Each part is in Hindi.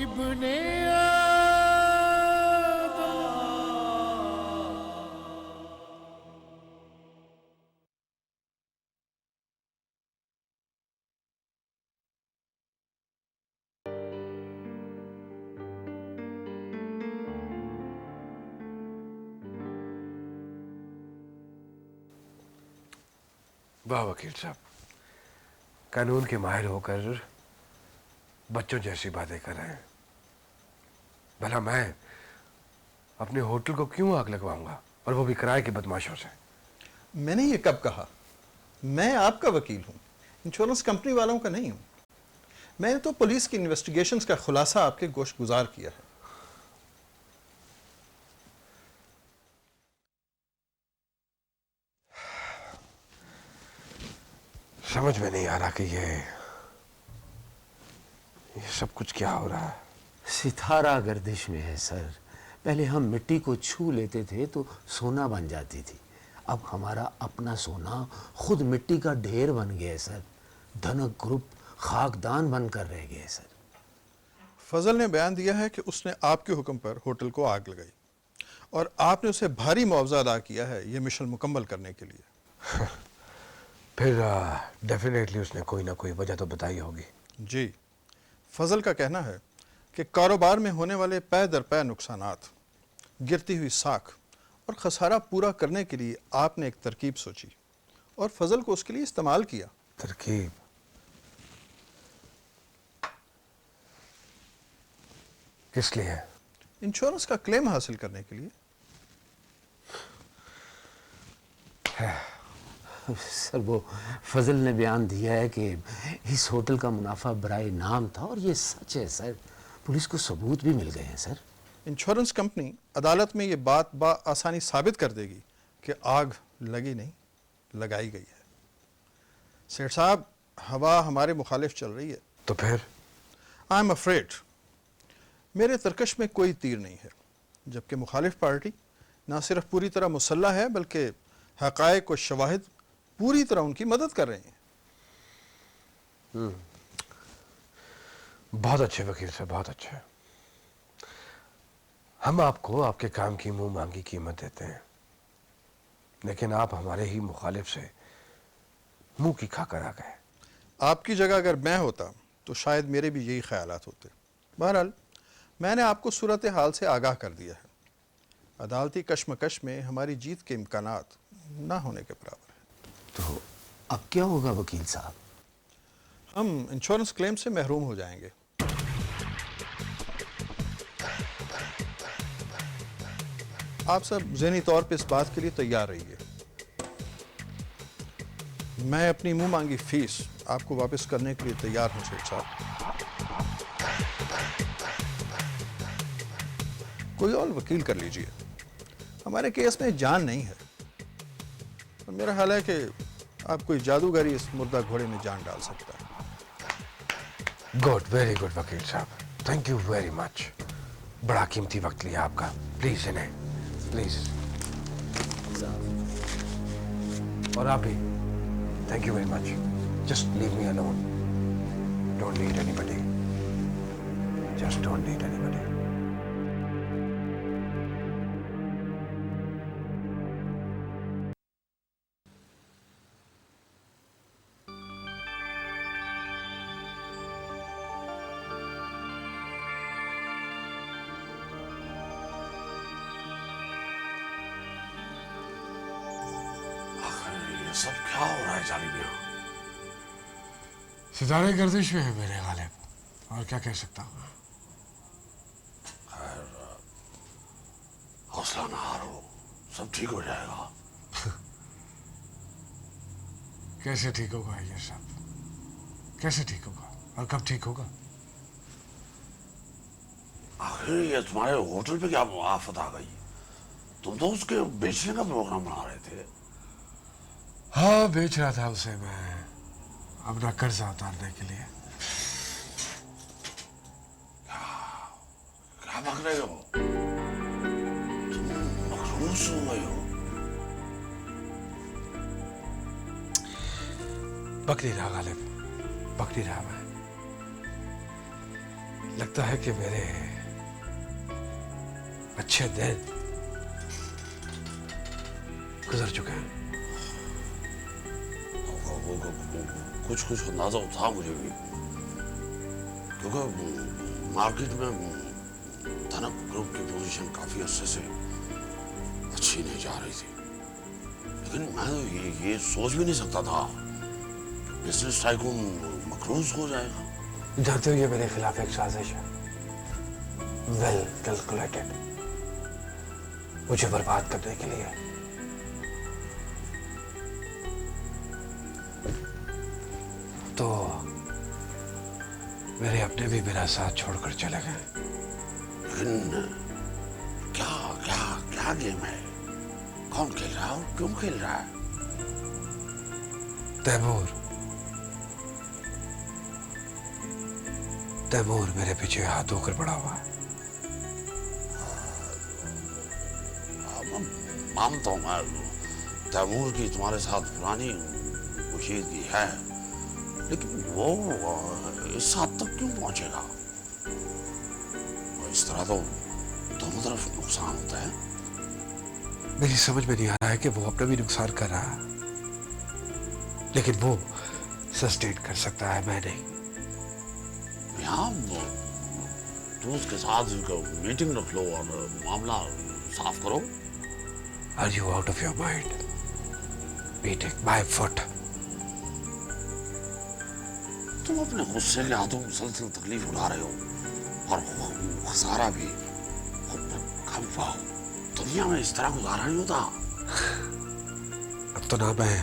इब्ने वाह वकील साहब, कानून के माहिर होकर बच्चों जैसी बातें कर रहे हैं। भला मैं अपने होटल को क्यों आग लगवाऊंगा, और वो भी किराए के बदमाशों से। मैंने ये कब कहा? मैं आपका वकील हूं, इंश्योरेंस कंपनी वालों का नहीं हूं। मैंने तो पुलिस की इन्वेस्टिगेशंस का खुलासा आपके गोश गुजार किया है। समझ में नहीं आ रहा कि ये सब कुछ क्या हो रहा है। सितारा गर्दिश में है सर। पहले हम मिट्टी को छू लेते थे तो सोना बन जाती थी, अब हमारा अपना सोना खुद मिट्टी का ढेर बन गया है सर। धनक ग्रुप खाकदान बनकर रह गए सर। फजल ने बयान दिया है कि उसने आपके हुक्म पर होटल को आग लगाई और आपने उसे भारी मुआवजा अदा किया है यह मिशन मुकम्मल करने के लिए। फिर डेफिनेटली उसने कोई ना कोई वजह तो बताई होगी। जी, फजल का कहना है कि कारोबार में होने वाले पै दर पै नुकसानात, गिरती हुई साख और खसारा पूरा करने के लिए आपने एक तरकीब सोची और फजल को उसके लिए इस्तेमाल किया। तरकीब? किस लिए? इंश्योरेंस का क्लेम हासिल करने के लिए। सर वो फजल ने बयान दिया है कि इस होटल का मुनाफा बराए नाम था, और ये सच है सर। पुलिस को सबूत भी मिल गए हैं सर। इंश्योरेंस कंपनी अदालत में ये बात आसानी साबित कर देगी कि आग लगी नहीं, लगाई गई है। सेठ साहब, हवा हमारे मुखालिफ चल रही है। तो फिर? आई एम अफ्रेड मेरे तरकश में कोई तीर नहीं है, जबकि मुखालिफ पार्टी ना सिर्फ पूरी तरह मुसल्लह है बल्कि हक़ाइक़ और शवाहिद पूरी तरह उनकी मदद कर रहे हैं। बहुत अच्छे वकील साहब, बहुत अच्छे। हम आपको आपके काम की मुंह मांगी कीमत देते हैं, लेकिन आप हमारे ही मुखालिफ से मुंह की खाकर आ गए। आपकी जगह अगर मैं होता तो शायद मेरे भी यही ख्यालात होते। बहरहाल मैंने आपको सूरत हाल से आगाह कर दिया है। अदालती कश्मकश में हमारी जीत के इम्कानात ना होने के बराबर है। तो अब क्या होगा वकील साहब? हम इंश्योरेंस क्लेम से महरूम हो जाएंगे। आप सब ज़हनी तौर पे इस बात के लिए तैयार रहिए। मैं अपनी मुंह मांगी फीस आपको वापस करने के लिए तैयार हूं सेठ साहब। कोई और वकील कर लीजिए, हमारे केस में जान नहीं है। और मेरा ख्याल है कि आप कोई जादूगर ही इस मुर्दा घोड़े में जान डाल सकता है। गुड, वेरी गुड वकील साहब, थैंक यू वेरी मच। बड़ा कीमती वक्त लिया आपका। प्लीज इन्हें, प्लीज। और आप भी thank you very much. Just leave me alone, don't need anybody, just don't need anybody. सब क्या हो रहा है जालिम? सितारे गर्दिश में है मेरे गालिब, और क्या कह सकता हूँ। खैर, हौसला ना हारो, सब ठीक हो जाएगा। कैसे ठीक होगा ये सब? कैसे ठीक होगा, और कब ठीक होगा? आखिर ये तुम्हारे होटल पे क्या आफत आ गई? तुम तो उसके बेचने का प्रोग्राम बना रहे थे। हाँ, बेच रहा था उसे मैं अपना कर्जा उतारने के लिए। क्या भाग रहे हो? तुम मखरूस हो गए हो। बक नहीं रहा गालिब, बक नहीं रहा मैं। लगता है कि मेरे अच्छे दिन गुजर चुके हैं। कुछ कुछ अंदाजा था मुझे भी, क्योंकि मार्केट में धनक ग्रुप की पोजीशन काफी अरसे से अच्छी नहीं जा रही थी, लेकिन मैं ये सोच भी नहीं सकता था बिजनेस टाइकून मकरूज हो जाएगा। जानते हो ये मेरे खिलाफ एक साजिश है, वेल कैलकुलेटेड, मुझे बर्बाद करने के लिए। तो मेरे अपने भी मेरा साथ छोड़कर चले गए। लेकिन क्या क्या क्या गेम है, कौन खेल रहा है और क्यों खेल रहा है? तैमूर मेरे पीछे हाथ धोकर पड़ा हुआ है। मानता हूं मैं, तैमूर की तुम्हारे साथ पुरानी कशीदगी है, लेकिन वो इस हद तक क्यों पहुंचेगा? इस तरह तो दोनों तरफ नुकसान होता है। मेरी समझ में नहीं आ रहा है कि वो अपना भी नुकसान कर रहा है, लेकिन वो सस्टेन कर सकता है, मैं नहीं। यहाँ तो उसके साथ मीटिंग रख लो और मामला साफ करो। Are you out of your mind? Beating my foot. तुम अपने गुस्से के हाथों मुसलसल तकलीफ उठा रहे हो और खसारा भी खुद पर काबू पाओ। दुनिया में इस तरह गुजारा नहीं होता। अब तो ना मैं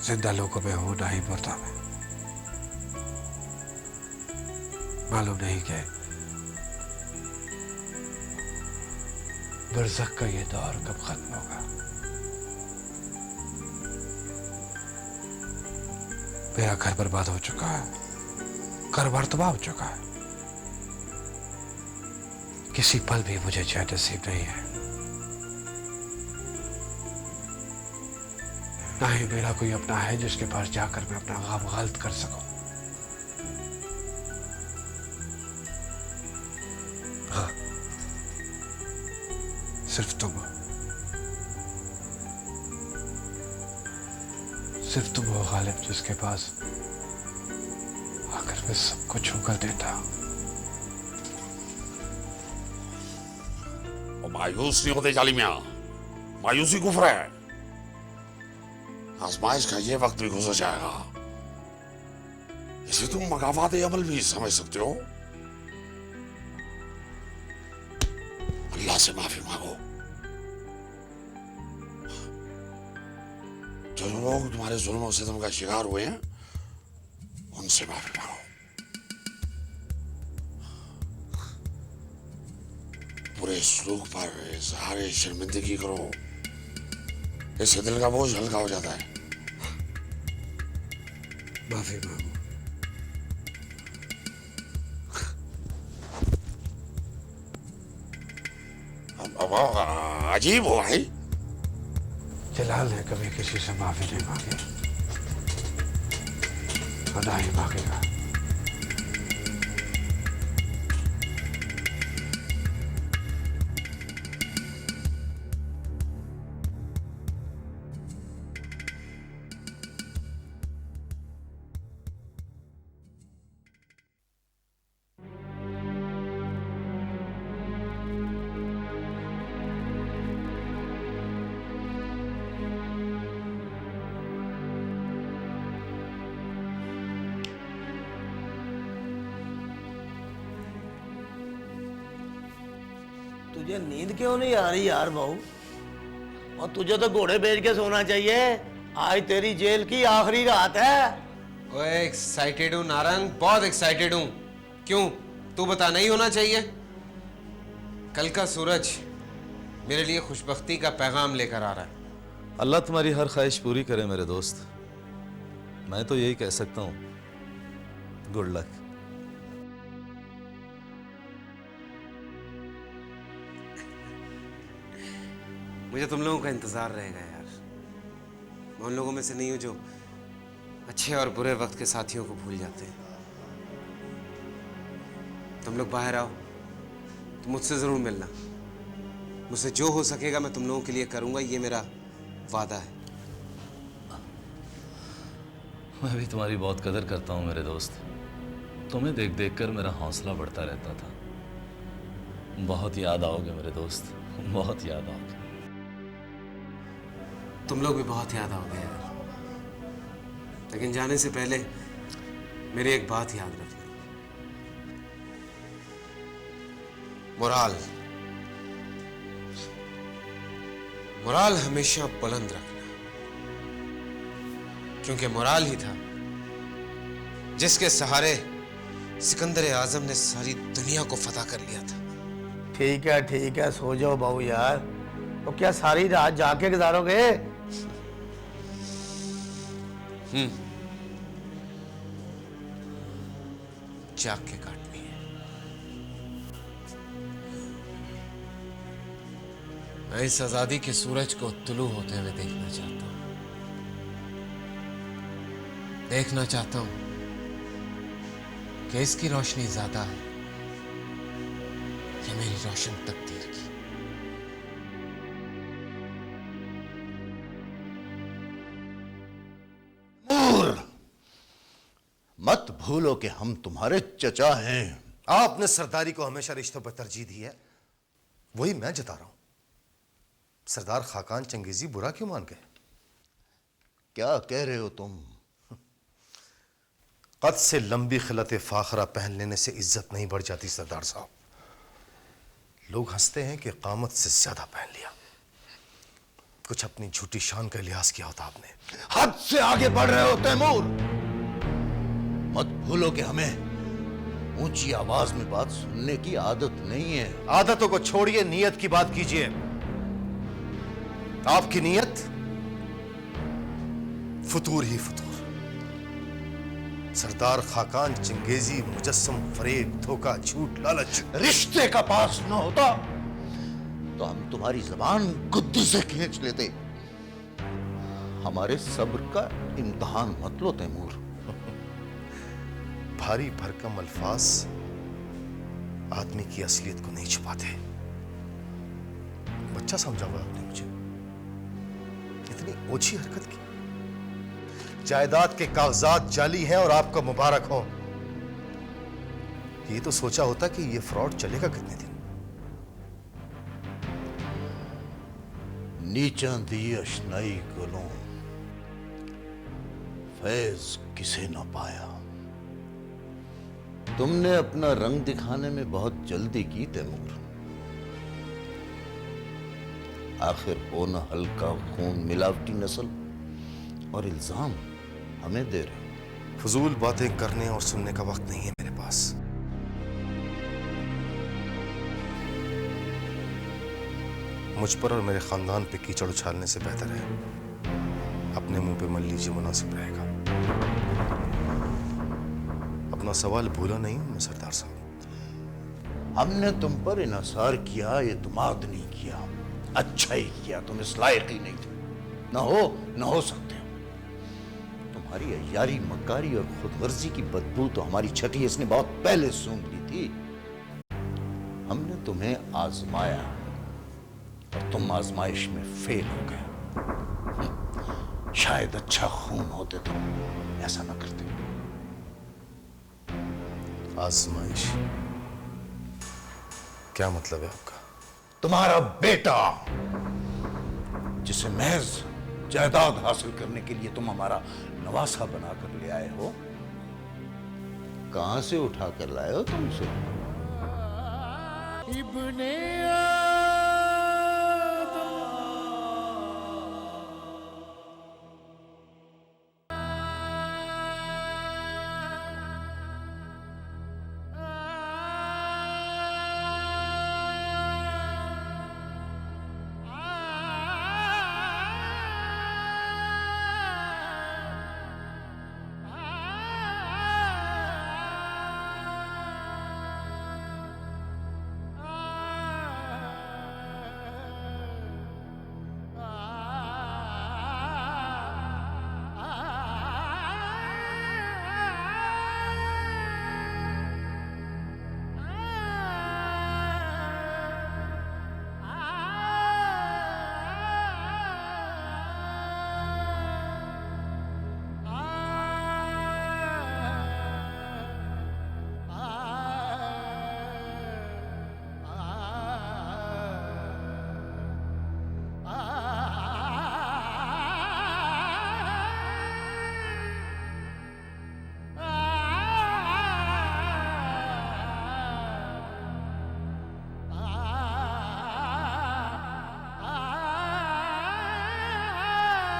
जिंदा लोगों में हूं, ना ही मुर्दा में। मालूम नहीं कि बरज़ख का ये दौर कब खत्म होगा। मेरा घर बर्बाद हो चुका है, घर तबाह हो चुका है। किसी पल भी मुझे चैन नसीब नहीं है, ना ही मेरा कोई अपना है जिसके पास जाकर मैं अपना गम गल्त कर सकूं। हाँ, सिर्फ तुम हो गालिब, जिसके पास आकर मैं सबको छूकर देता हूं। मायूस नहीं होते जालिम मियां, मायूसी कुफ्र है। आजमाइश का ये वक्त भी गुजर जाएगा, इसे तुम मकाफात अमल भी समझ सकते हो। अल्लाह से माफी मांगो। जो लोग तुम्हारे जुल्म और सितम का शिकार हुए हैं, उनसे माफी मांगो। पूरे सलूक पर इज़हार शर्मिंदगी करो, इससे दिल का बोझ हल्का हो जाता है। माफी मांगो। अब अजीब हो भाई, जलाल ने कभी किसी से माफी नहीं मांगी और ना ही मांगेगा। तुझे नींद क्यों नहीं आ रही यार बहू? और तुझे तो घोड़े बेच के सोना चाहिए। आज तेरी जेल की आखिरी रात है। ओए एक्साइटेड हूँ नारंग, बहुत एक्साइटेड हूँ। क्यों, तू बता, नहीं होना चाहिए? कल का सूरज मेरे लिए खुशबख्ती का पैगाम लेकर आ रहा है। अल्लाह तुम्हारी हर ख्वाहिश पूरी करे मेरे दोस्त। मैं तो यही कह सकता हूँ, गुड लक। मुझे तुम लोगों का इंतजार रहेगा यार। मैं उन लोगों में से नहीं हूं जो अच्छे और बुरे वक्त के साथियों को भूल जाते हैं। तुम लोग बाहर आओ तो मुझसे ज़रूर मिलना। मुझसे जो हो सकेगा मैं तुम लोगों के लिए करूँगा, ये मेरा वादा है। मैं भी तुम्हारी बहुत कदर करता हूँ मेरे दोस्त। तुम्हें देख देख कर मेरा हौसला बढ़ता रहता था। बहुत याद आओगे मेरे दोस्त, बहुत याद आओगे। तुम लोग भी बहुत याद आओगे यार। लेकिन जाने से पहले मेरी एक बात याद रखना, मोराल हमेशा बुलंद रखना, क्योंकि मोराल ही था जिसके सहारे सिकंदर आजम ने सारी दुनिया को फतह कर लिया था। ठीक है, सो जाओ बाबू यार। तो क्या सारी रात जाके गुजारोगे? जाग के काटनी है। मैं इस आजादी के सूरज को तुलू होते हुए देखना चाहता हूं। देखना चाहता हूं कि इसकी रोशनी ज्यादा है या मेरी रोशन तकदीर की। मत भूलो कि हम तुम्हारे चचा हैं। आपने सरदारी को हमेशा रिश्तों पर तरजीह दी है, वही मैं जता रहा हूं। सरदार खाकान चंगेजी बुरा क्यों मान गए? क्या कह रहे हो तुम? कद से लंबी खिलत फाखरा पहन लेने से इज्जत नहीं बढ़ जाती सरदार साहब। लोग हंसते हैं कि कामत से ज्यादा पहन लिया। कुछ अपनी झूठी शान का लिहाज किया होता आपने। हद से आगे बढ़ रहे हो तैमूर। मत भूलो कि हमें ऊंची आवाज में बात सुनने की आदत नहीं है। आदतों को छोड़िए, नीयत की बात कीजिए। आपकी नीयत फतूर ही फतूर। सरदार खाकान चंगेजी मुजस्सम फरेब धोखा झूठ लालच रिश्ते का पास न होता तो हम तुम्हारी जबान गुद्दी से खींच लेते। हमारे सब्र का इम्तिहान मत लो तैमूर। भारी भरकम अल्फाज आदमी की असलियत को नहीं छुपाते। बच्चा समझा हुआ आपने मुझे। इतनी ओछी हरकत की। जायदाद के कागजात जाली हैं और आपका मुबारक हो। ये तो सोचा होता कि ये फ्रॉड चलेगा कितने दिन। नीचा दी अशनाई गुलों फैज किसे न पाया। तुमने अपना रंग दिखाने में बहुत जल्दी की तैमूर। आखिर हो न हल्का खून मिलावटी नस्ल और इल्जाम हमें दे रहे। फजूल बातें करने और सुनने का वक्त नहीं है मेरे पास। मुझ पर और मेरे खानदान पे कीचड़ उछालने से बेहतर है अपने मुंह पे मल लीजिए, मुनासिब रहेगा। अपना सवाल भूला नहीं हूं मैं सरदार साहब। हमने तुम पर इन्हिसार किया, एतमाद नहीं किया। अच्छा ही किया, तुम इस लायक ही नहीं थे। न हो सकते हो। तुम्हारी अय्यारी, मक्कारी और खुदगर्जी की बदबू तो हमारी छठी इसने बहुत पहले सूंघ ली थी। हमने तुम्हें आजमाया और तुम आजमाइश में फेल हो गए। शायद अच्छा खून होते तो ऐसा ना करते। आजमाइश क्या मतलब है आपका? तुम्हारा बेटा जिसे महज जायदाद हासिल करने के लिए तुम हमारा नवासा बनाकर ले आए हो, कहां से उठा कर लाए हो तुम उसे?